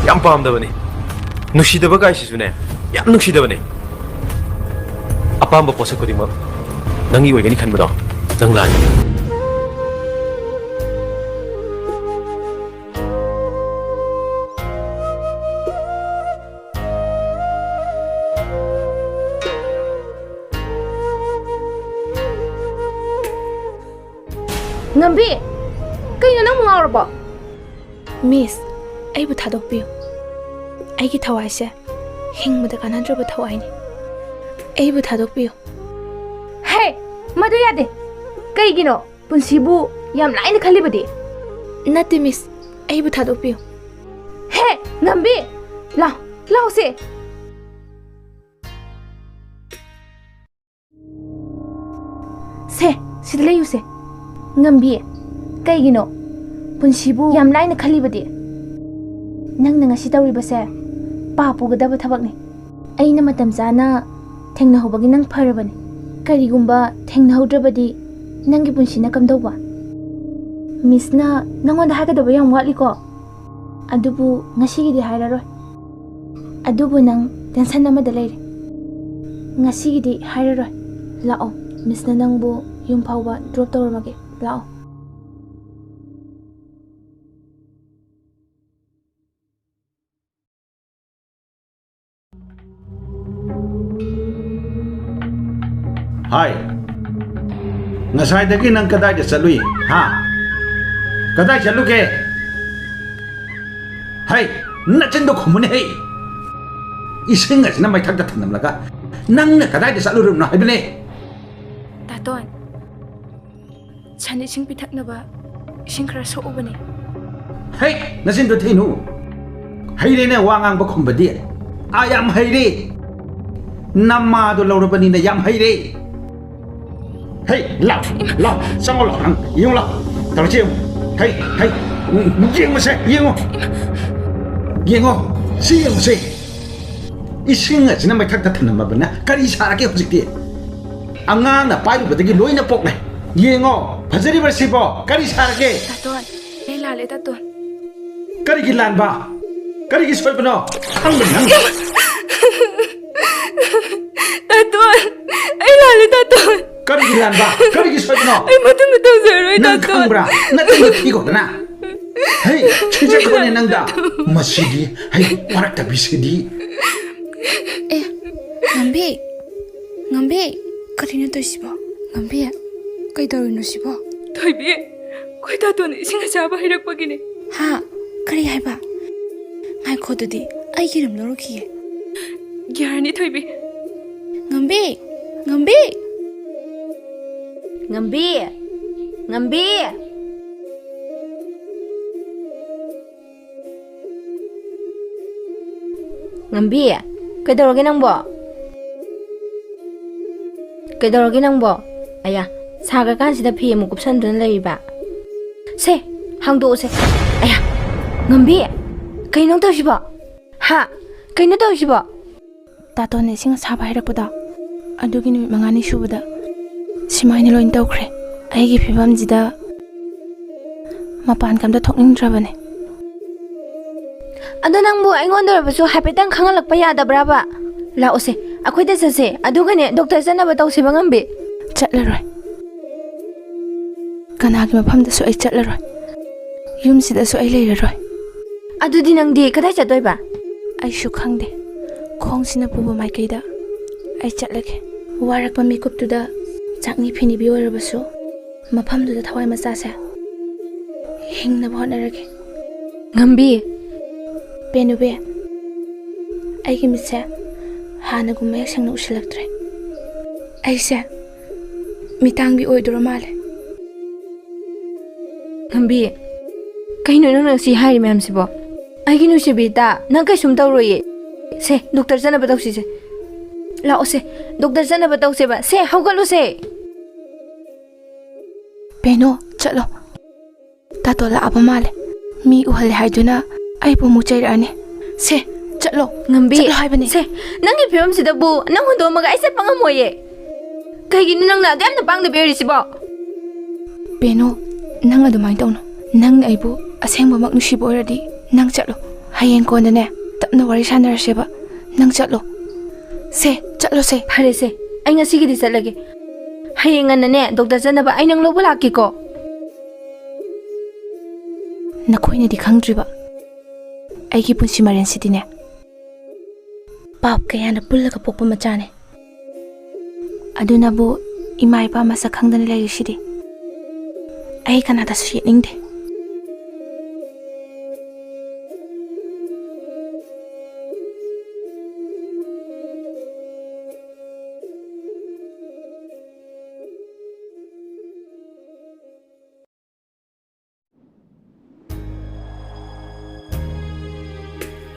S2: Yam pam da ba ni? Nusida ba guys su ne? Yam nusida ba ni? Apam ba po sa ko di mo? Nang iway gani kan ba do? Nang lan.
S8: Ngambi, kayno nang ngaurbo? Miss, ay bu thadokpiyo. Ay ki thawai se hingmada kanadrba thawai ni. Ay bu thadokpiyo. Hey, madu yade. Kaygino punsibu yam lain khalibadi. Nati miss, ay bu thadokpiyo. Hey, Ngambi, lao se. Se, sidlayu se. Ngambi, kaygino punsibu yam lain khalibadi. Nang ngasi tawriba se papu gadaba thabakni. Aina matam jana thengna hobagi nang pharabani. Karigumba thengna hodrabadi nangi punsina kamdauba. Misna nangonda hagadaba yam watli ko. Adubu ngasigi di hairaroi. Adubu nang tension amada leire. Ngasigi di hairaroi. Lao, misna nangbu yung phawba drop tawramage. Lao.
S7: Hai. Ngasai dagi nang kadai de salui. Ha. Kadai chalu ke? Hai, na chendo khumune hei. Ising ngas na mai thak da thanam laga. Nang na kadai de salu rum na haibne.
S8: Taton. Chani sing pithaknaba ising khara so ubani.
S7: Hai, nasin do theinu. Hai re ne wangang ba khumbadi. Ayam hai re. Namma do lawrabani na yam hai re. Hey, lao, sang lao hang, yêu lao, tao chiêu, hey, yên mà xe, yên ngô, siêng xe, ít sinh à, chỉ nằm mày thắc thần mà bận na, cái gì sao cái gì thế, anh ngang là bay được cái lối nó bọc này, yên ngô, phải đi vào xí bò, cái gì sao cái,
S8: Taton, đây là lấy Taton.
S7: cái gì lan ba, cái gì xoay bên nó, thằng mình thằng,
S6: Taton, ay lali Taton.
S7: cái gì lan ba, cái gì xoay bên nó.
S6: Ay matang rồi
S7: Nang khang bra, na tengok tigo na. Hey, cica kau ni nang dah. Masih di, hey, warak tak bisa di.
S8: Ngambi, karina to sibo. Ngambi, kay dawin no sibo.
S6: Toybi, koy Taton ising asaba hirak pagine.
S8: Ha, kari hai ba? Ngai ko di, ay giram loro kiye.
S6: Gyarani Toybi.
S8: Ngambi. Ngambi, kaitorage nangbo? Kaitorage nangbo? Aya, saga kansida phi amu kupsanduna leiba. Se, hangdo se. Aya, Ngambi, kainong tawsiba? Ha, kaino tawsiba? Tatone sing saba hairakpada. Adugi numit mangani subada. Simaini loin tawkhre. Aigi phibamjida mapan kamda thokningdrabane. Ado nangbu aingondarabasu haipetang khangalakpa yadabraba? Laose, akoida sase, adugane doctor janaba tawsiba ngambi. Chatlaroi. Kanagi mafamdasu ai chatlaroi. Yumsidasu ai leiraroi. Adudi nangdi kadai chatdoiba? Aishu khangde. Khongsina puba maikaida. Ai chatlage. Warakpa mikuptuda chakni phini bi oirabasu. Mafamduda thawai machase. Hingnaba hotnarage. Ngambi. Penube. Aigi mitse hanagum mayak sengna usilaktre. Aise mitangbi oidoro male. Ngambi. Kaino nang si hari ma'am sibo. Aigi nusibita nang kay sum tawroye. Se doctor janaba tawsi se. Lao se doctor janaba tawse ba. Se hawgalo se. Peno chalo. Tato la aba male. Mi uhal haiduna ai bu muchairane. Se chalo ngambi. Chalo haibane. Se nangi phibam sida bu nang hundo maga ai sat pangamoye. Kaigino nang na adem na pangda beri sibo. Peno nang adumai tawno. Nang aibu asengba mak nusibo oradi nang chalo. Hayeng ko na ne tapna wari sanaraseba. Nang chalo. Se chalo se. Phare se. Ai ngasi gi disalage. Hayeng na ne doctor janaba ai nang lobo lakki ko. Nakoina di khangdriba. Aigi punsi maren sidine. Pap kaya na pullaga pokpa machane. Aduna bu imai pa masa khangdani lai sidi. Ai kanada su yiningde.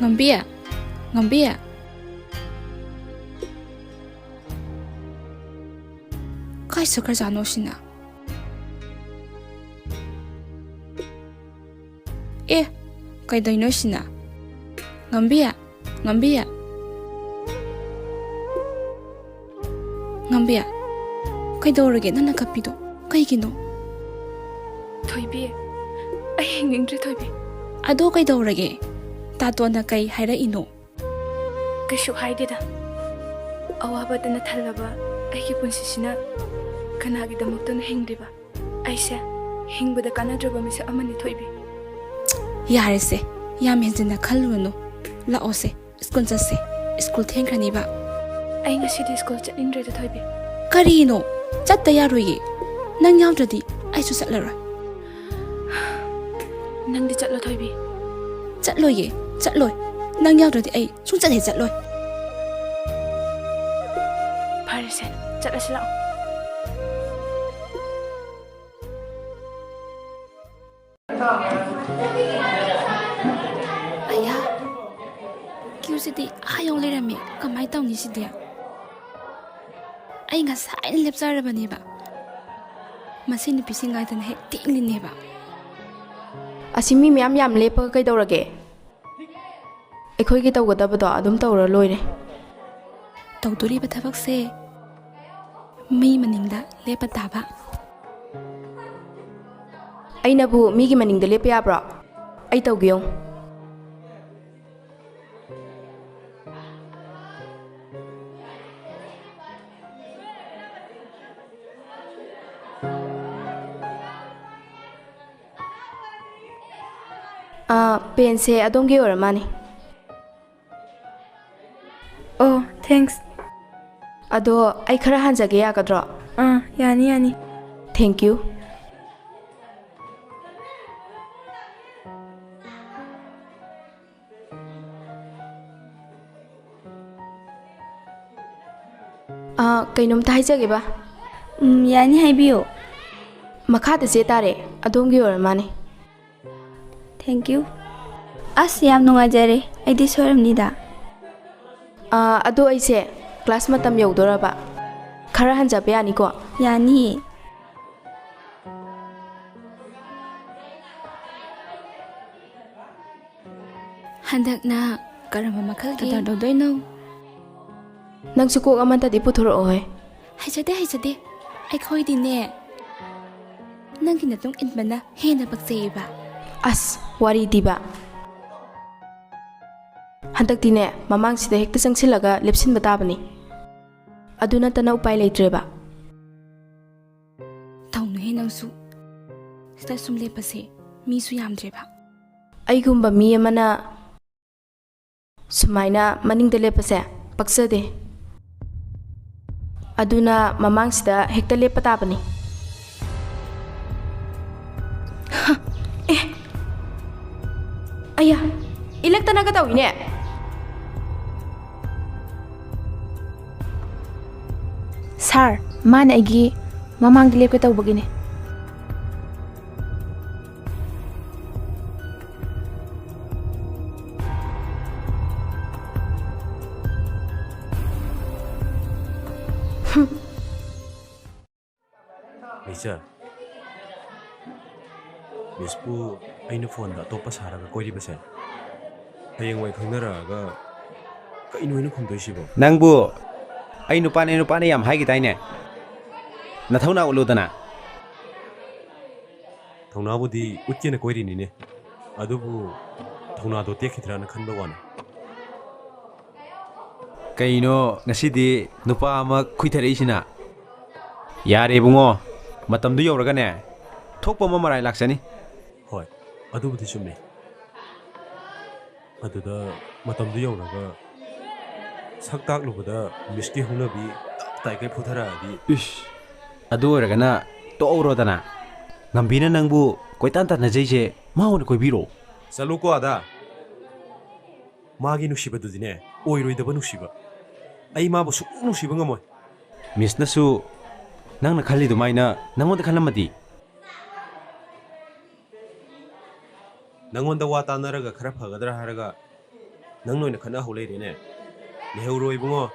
S9: Ngambia, ngambia. Kai sakar jano sina. Kai daino sina. Ngambia, ngambia. Ngambia. Kai dorage nana kapido. Kai gino.
S6: Thoibi, ai hingingdre thoibi.
S9: Ado kai dorage. Tato na kay haira ino.
S6: Kaishu haidida. Awabada na thalaba aigi punsisina kanagi damakta na hingdiba. Aise hingbada kanadraba misa amani thoibi.
S9: Yare se, yam henjina khalruno. Lao se, school jase, school thengrani ba.
S6: Ai ngasidi school chatningdre da thoibi.
S9: Karino, chatta yaroye. Nang yawdradi aisu chatlaroi.
S6: Nangdi chatlo thoibi.
S9: Chatloye. Chatloi, nang yawdradi ai sung chathe chatloi.
S6: Phare se, chatlasi lao.
S9: Aya, kiu sidi ayong lerami kamai tawni sidi. Ai ngasai lepjarabani ba. Masini pisingai tan he tinglini ba.
S10: Asimi miyam yam lepa kaidaurage. ꯑꯩꯈꯣꯏꯒꯤ ꯇꯧꯒꯗꯕꯗꯣ ꯑꯗꯨꯝ ꯇꯧꯔ ꯂꯣꯏꯔꯦ
S9: ꯇꯧꯗꯣꯔꯤꯕ ꯊꯕꯛꯁꯦ ꯃꯤ ꯃꯅꯤꯡꯗ ꯂꯦꯞꯄ ꯇꯥꯕ
S10: ꯑꯩꯅꯕꯨ ꯃꯤꯒꯤ ꯃꯅꯤꯡꯗ ꯂꯦꯞꯄ ꯌꯥꯕ꯭ꯔꯣ ꯑꯩ ꯇꯧꯒꯦꯌꯣ ꯄꯦꯟꯁꯦ ꯑꯗꯣꯝꯒꯤ ꯑꯣꯏꯔ ꯃꯥꯅꯤ
S6: Oh, thanks.
S10: ꯑꯗꯣ ꯑꯩ ꯈꯔ ꯍꯟꯖꯒꯦ ꯌꯥꯒꯗ꯭ꯔꯣ?
S6: Yani yani.
S10: Thank you. ꯀꯩꯅꯣꯝꯇ ꯍꯥꯏꯖꯒꯦ ꯕꯥ.
S8: Yani haibiyo.
S10: ꯃꯈꯥꯗ ꯆꯦ ꯇꯥꯔꯦ. ꯑꯗꯣꯝꯒꯤ ꯑꯣꯏꯔ ꯃꯥꯅꯤ.
S8: Thank you. As yam nungajare. Aidi soramnida.
S10: ꯑꯗꯣ ꯑꯩꯁꯦ ꯀ꯭ꯂꯥꯁ ꯃꯇꯝ ꯌꯧꯗꯣꯔꯕ ꯈꯔ ꯍꯟꯖꯕ ꯌꯥꯅꯤꯀꯣ?
S9: ꯌꯥꯅꯤ. ꯍꯟꯗꯛꯅ ꯀꯔꯝꯕ ꯃꯈꯜꯒꯤ ꯀꯗꯔ ꯇꯧꯗꯣꯏꯅꯣ?
S10: ꯅꯪꯁꯨ ꯀꯣꯛ ꯑꯃꯇꯗꯤ ꯄꯨꯊꯣꯔꯛꯑꯣꯍꯦ.
S9: ꯍꯩꯖꯗꯦ ꯑꯩꯈꯣꯏꯗꯤꯅꯦ ꯅꯪꯒꯤ ꯃꯇꯨꯡ ꯏꯟꯕꯅ ꯍꯦꯟꯅ ꯄꯛꯆꯩꯌꯦꯕ.
S10: ꯑꯁ ꯋꯥꯔꯤꯗꯤꯕ. ꯍꯟꯗꯛꯇꯤꯅꯦ ꯃꯃꯥꯡꯁꯤꯗ ꯍꯦꯛꯇ ꯆꯪꯁꯤꯜꯂꯒ ꯂꯦꯞꯁꯤꯟꯕ ꯇꯥꯕꯅꯤ. ꯑꯗꯨ ꯅꯠꯇꯅ ꯎꯄꯥꯏ ꯂꯩꯇ꯭ꯔꯦꯕ.
S9: ꯇꯧꯅꯨꯍꯦ ꯅꯪꯁꯨ. ꯁꯤꯗ ꯁꯨꯝ ꯂꯦꯞꯄꯁꯦ ꯃꯤꯁꯨ ꯌꯥꯝꯗ꯭ꯔꯦꯕ.
S10: ꯑꯩꯒꯨꯝꯕ ꯃꯤ ꯑꯃꯅ ꯁꯨꯃꯥꯏꯅ ꯃꯅꯤꯡꯗ ꯂꯦꯞꯄꯁꯦ ꯄꯛꯆꯗꯦ. ꯑꯗꯨꯅ ꯃꯃꯥꯡꯁꯤꯗ ꯍꯦꯛꯇ ꯂꯦꯞꯄ ꯇꯥꯕꯅꯤ. ꯑꯌꯥ ꯏꯂꯛꯇꯅꯒ ꯇꯧꯏꯅꯦ.
S6: ꯁꯥꯔ, ꯃꯥꯅ ꯑꯩꯒꯤ ꯃꯃꯥꯡꯗ ꯂꯦꯞꯀꯦ ꯇꯧꯕꯒꯤꯅꯦ.
S2: ꯃꯤꯁ ꯃꯤꯁꯄꯨ ꯑꯩꯅ ꯐꯣꯟꯗ ꯑꯇꯣꯞꯄ ꯁꯥꯔꯒ ꯀꯣꯏꯔꯤꯕꯁꯦ ꯍꯌꯦꯡꯋꯥꯏ ꯈꯪꯅꯔꯛꯑꯒ ꯀꯩꯅꯣ ꯑꯣꯏꯅ ꯈꯨꯝꯗꯣꯏꯁꯤꯕꯣ?
S7: ꯅꯪꯕꯨ ꯑꯩ ꯅꯨꯄꯥꯅꯦ ꯌꯥꯝ ꯍꯥꯏꯒꯤꯗꯥꯏꯅꯦ? ꯅꯊꯧꯅꯥ ꯎꯠꯂꯨꯗꯅ.
S2: ꯊꯧꯅꯥꯕꯨꯗꯤ ꯎꯠꯀꯦꯅ ꯀꯣꯏꯔꯤꯅꯤꯅꯦ, ꯑꯗꯨꯕꯨ ꯊꯧꯅꯥꯗꯣ ꯇꯦꯛꯈꯤꯗ꯭ꯔꯥꯅ ꯈꯟꯕ ꯋꯥꯅꯤ.
S7: ꯀꯩꯅꯣ ꯉꯁꯤꯗꯤ ꯅꯨꯄꯥ ꯑꯃ ꯈꯨꯏꯊꯔꯛꯏꯁꯤꯅ? ꯌꯥꯔꯦ ꯏꯕꯨꯡꯉꯣ, ꯃꯇꯝꯗꯨ ꯌꯧꯔꯒꯅꯦ ꯊꯣꯛꯄ ꯑꯃ ꯃꯔꯥꯏ ꯂꯥꯛꯆꯅꯤ.
S2: ꯍꯣꯏ, ꯑꯗꯨꯕꯨꯗꯤ ꯆꯨꯝꯃꯤ. ꯑꯗꯨꯗ ꯃꯇꯝꯗꯨ ꯌꯧꯔꯒ ꯁꯛ ꯇꯥꯛꯂꯨꯕꯗ ꯃꯤꯁꯀꯤ ꯍꯧꯅꯕꯤ ꯇꯥꯏꯀꯩ ꯐꯨꯊꯔꯛꯑꯗꯤ.
S7: ꯏꯁ, ꯑꯗꯨ ꯑꯣꯏꯔꯒꯅ ꯇꯣꯛꯍꯧꯔꯣꯗꯅ. ꯉꯝꯕꯤꯅ ꯅꯪꯕꯨ ꯀꯣꯏꯇꯥꯟ ꯇꯥꯟꯅꯖꯩꯁꯦ ꯃꯥ ꯑꯣꯏꯅ ꯀꯣꯏꯕꯤꯔꯣ.
S2: ꯆꯠꯂꯨꯀꯣ ꯑꯗ. ꯃꯥꯒꯤ ꯅꯨꯡꯁꯤꯕꯗꯨꯗꯤꯅꯦ ꯑꯣꯏꯔꯣꯏꯗꯕ ꯅꯨꯡꯁꯤꯕ. ꯑꯩ ꯃꯥꯕꯨ ꯁꯨꯡꯅꯨꯡ ꯅꯨꯡꯁꯤꯕ ꯉꯝꯃꯣꯏ.
S7: ꯃꯤꯁꯅꯁꯨ ꯅꯪꯅ ꯈꯜꯂꯤꯗꯨꯃꯥꯏꯅ ꯅꯪꯉꯣꯟꯗ ꯈꯜꯂꯝꯃꯗꯤ?
S2: ꯅꯪꯉꯣꯟꯗ ꯋꯥ ꯇꯥꯟꯅꯔꯒ ꯈꯔ ꯐꯒꯗ꯭ꯔꯥ ꯍꯥꯏꯔꯒ ꯅꯪ ꯑꯣꯏꯅ ꯈꯠꯅꯍꯧ ꯂꯩꯔꯦꯅꯦ. ꯂꯩꯍꯧꯔꯣ ꯏꯕꯨꯡꯉꯣ.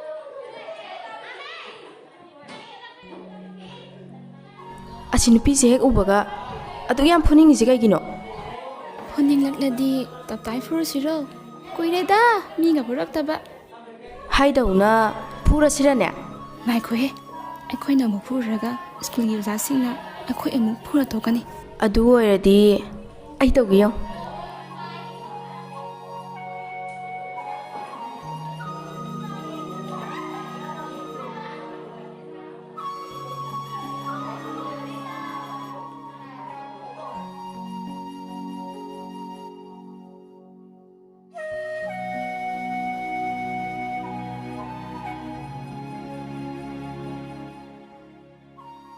S10: ꯑꯁꯤ ꯅꯨꯄꯤꯁꯦ ꯍꯦꯛ ꯎꯕꯒ ꯑꯗꯨꯛ ꯌꯥꯝ ꯐꯨꯅꯤꯡꯉꯤꯁꯦ ꯀꯩꯒꯤꯅꯣ?
S9: ꯐꯨꯅꯤꯡꯂꯛꯂꯗꯤ ꯇꯞꯇꯥꯏ ꯐꯨꯔꯁꯤꯔꯣ? ꯀꯨꯏꯔꯦꯗ ꯃꯤꯒ ꯐꯨꯔꯛꯇꯕ.
S10: ꯍꯥꯏꯗꯧꯅ ꯐꯨꯔꯁꯤꯔꯅꯦ?
S9: ꯉꯥꯏꯈꯣꯍꯦ, ꯑꯩꯈꯣꯏꯅ ꯑꯃꯨꯛ ꯐꯨꯔꯒ ꯁ꯭ꯀꯨꯜꯒꯤ ꯑꯣꯖꯥꯁꯤꯡꯅ ꯑꯩꯈꯣꯏ ꯑꯃꯨꯛ ꯐꯨꯔ ꯊꯣꯛꯀꯅꯤ.
S10: ꯑꯗꯨ ꯑꯣꯏꯔꯗꯤ ꯑꯩ ꯇꯧꯒꯦ ꯌꯦꯡꯉꯣ.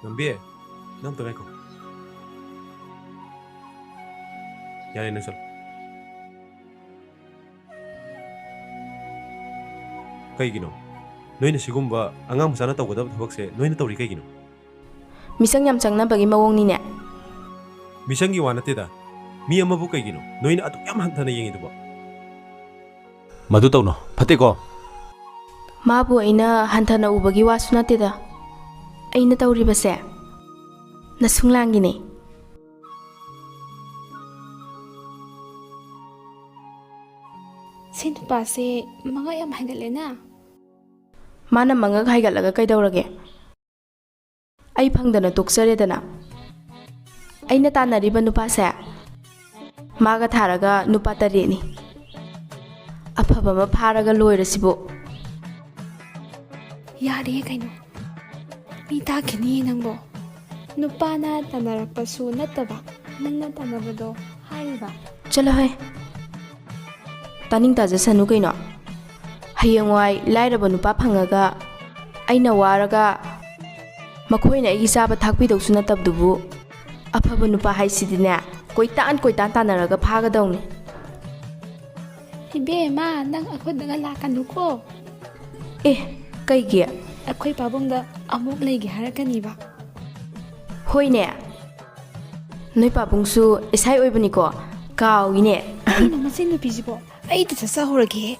S2: ꯉꯝꯕꯤ, ꯅꯪ ꯑꯝꯇ ꯉꯥꯏꯈꯣ. ꯌꯥꯔꯦ, ꯅꯪ ꯆꯠꯂꯣ. ꯀꯩꯒꯤꯅꯣ? ꯅꯣꯏꯅ ꯁꯤꯒꯨꯝꯕ ꯑꯉꯥꯡ ꯃꯆꯥꯅ ꯇꯧꯒꯗꯕ ꯊꯕꯛꯁꯦ ꯅꯣꯏꯅ ꯇꯧꯔꯤ ꯀꯩꯒꯤꯅꯣ?
S10: ꯃꯤꯁꯪ ꯌꯥꯝ ꯆꯪꯅꯕꯒꯤ ꯃꯑꯣꯡꯅꯤꯅꯦ.
S2: ꯃꯤꯁꯪꯒꯤ ꯋꯥ ꯅꯠꯇꯦꯗ. ꯃꯤ ꯑꯃꯕꯨ ꯀꯩꯒꯤꯅꯣ ꯅꯣꯏꯅ ꯑꯗꯨꯛ ꯌꯥꯝ ꯍꯟꯊꯅ ꯌꯦꯡꯉꯤꯗꯨꯕꯣ?
S7: ꯃꯗꯨ ꯇꯧꯅꯣ, ꯐꯠꯇꯦꯀꯣ?
S10: ꯃꯥꯕꯨ ꯑꯩꯅ ꯍꯟꯊꯅ ꯎꯕꯒꯤ ꯋꯥꯁꯨ ꯅꯠꯇꯦꯗ. ꯑꯩꯅ ꯇꯧꯔꯤꯕꯁꯦ ꯅꯁꯨꯡꯂꯥꯡꯒꯤꯅꯦ.
S9: ꯁꯤ ꯅꯨꯄꯥꯁꯦ ꯃꯉꯛ ꯌꯥꯝ ꯍꯥꯏꯒꯠꯂꯦꯅ.
S10: ꯃꯥꯅ ꯃꯉꯛ ꯍꯥꯏꯒꯠꯂꯒ ꯀꯩꯗꯧꯔꯒꯦ? ꯑꯩ ꯐꯪꯗꯅ ꯇꯣꯛꯆꯔꯦꯗꯅ. ꯑꯩꯅ ꯇꯥꯟꯅꯔꯤꯕ ꯅꯨꯄꯥꯁꯦ ꯃꯥꯒ ꯊꯥꯔꯒ ꯅꯨꯄꯥ 8ꯅꯤ. ꯑꯐꯕ ꯑꯃ ꯐꯥꯔꯒ ꯂꯣꯏꯔꯁꯤꯕꯨ.
S9: ꯌꯥꯔꯦ ꯀꯩꯅꯣ, ꯃꯤ ꯇꯥꯈꯤꯅꯤ ꯅꯪꯕꯣ. ꯅꯨꯄꯥꯅ ꯇꯥꯟꯅꯔꯛꯄꯁꯨ ꯅꯠꯇꯕ ꯅꯪꯅ ꯇꯥꯟꯅꯕꯗꯣ ꯍꯥꯏꯔꯤꯕ.
S10: ꯆꯠꯂꯣꯍꯦ, ꯇꯥꯅꯤꯡ ꯇꯥꯖꯁꯅꯨ ꯀꯩꯅꯣ. ꯍꯌꯦꯡꯋꯥꯏ ꯂꯥꯏꯔꯕ ꯅꯨꯄꯥ ꯐꯪꯉꯒ ꯑꯩꯅ ꯋꯥꯔꯒ ꯃꯈꯣꯏꯅ ꯑꯩꯒꯤ ꯆꯥꯕ ꯊꯥꯛꯄꯤꯗꯧꯁꯨ ꯅꯠꯇꯕꯗꯨꯕꯨ. ꯑꯐꯕ ꯅꯨꯄꯥ ꯍꯥꯏꯁꯤꯗꯤꯅꯦ ꯀꯣꯏꯇꯥꯟ ꯇꯥꯟꯅꯔꯒ ꯐꯥꯒꯗꯧꯅꯤ.
S9: ꯏꯕꯦꯝꯃ, ꯅꯪ ꯑꯩꯈꯣꯏꯗꯒ ꯂꯥꯛꯀꯅꯨꯀꯣ.
S10: ꯑꯦ, ꯀꯩꯒꯤ?
S9: ꯑꯩꯈꯣꯏ ꯄꯥꯕꯨꯡꯗ ꯑꯃꯨꯛ ꯂꯩꯒꯦ ꯍꯥꯏꯔꯛꯀꯅꯤꯕ.
S10: ꯍꯣꯏꯅꯦ, ꯅꯣꯏ ꯄꯥꯕꯨꯡꯁꯨ ꯏꯁꯥꯏ ꯑꯣꯏꯕꯅꯤꯀꯣ. ꯀꯥꯎꯏꯅꯦ.
S9: ꯀꯩꯅꯣ ꯃꯁꯤ ꯅꯨꯄꯤꯁꯤꯕꯣ? ꯑꯩꯗ ꯆꯠꯆꯍꯧꯔꯒꯦ.